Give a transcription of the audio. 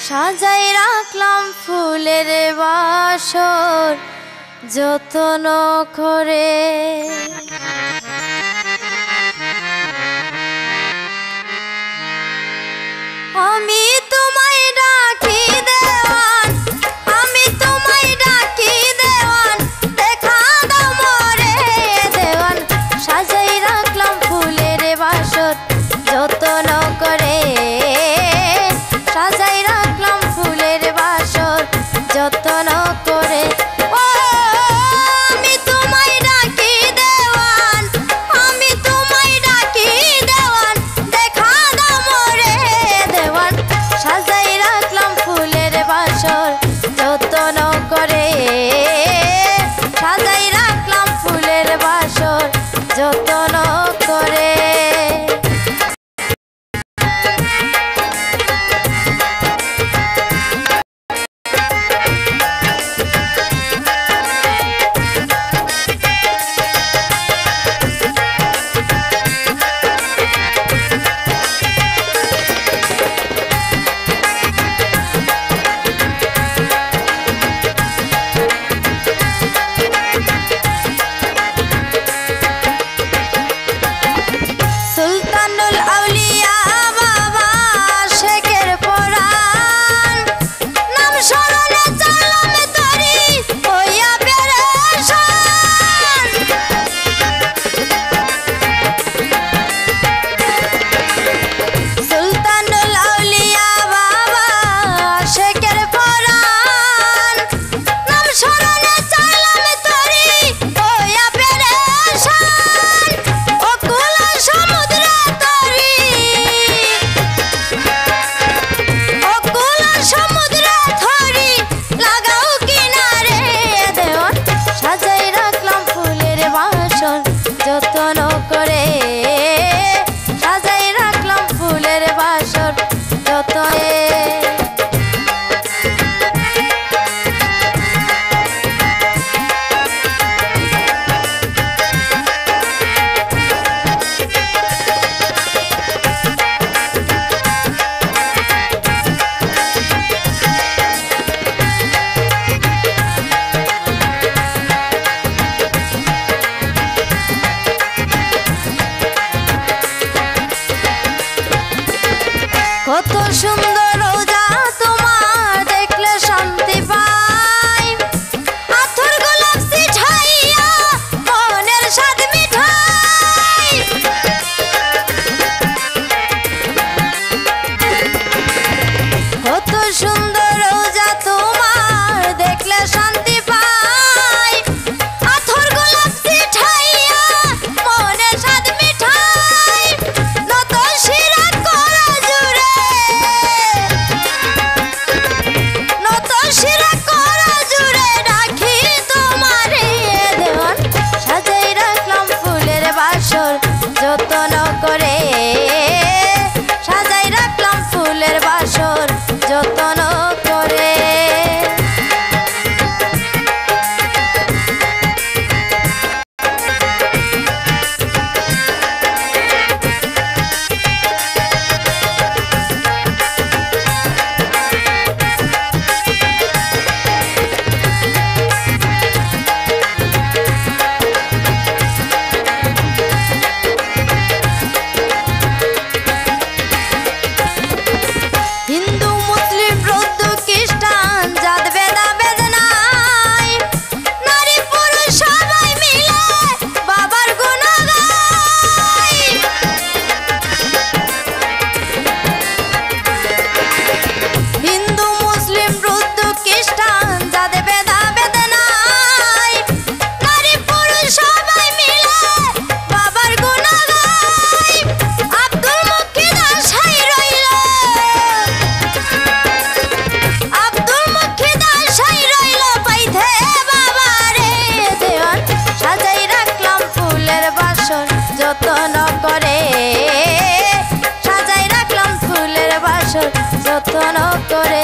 সাজাই রাখলাম ফুলের বাসর যত্ন করে। আমি তোমায় ডাকি দেওয়ান, আমি তোমায় ডাকি দেওয়ান, দেখা দাও মোরে দেওয়ান। সাজাই রাখলাম ফুলের বাসর যত্ন করে, সাজাই রাখলাম ফুলের বাসর যত্ন করে। আমি তোমায় ডাকি দেওয়ান, আমি তোমায় ডাকি দেওয়ান, দেখা দাও মোরে দেওয়ান। সাজাই রাখলাম ফুলের বাসর যত্ন করে, সাজাই রাখলাম ফুলের বাসর যত্ন করে। যত্ন করে সাজাই রাখলাম ফুলের বাসর যত্ন। যত্ন করে সাজাই রাখলাম ফুলের বাসর যত্ন করে।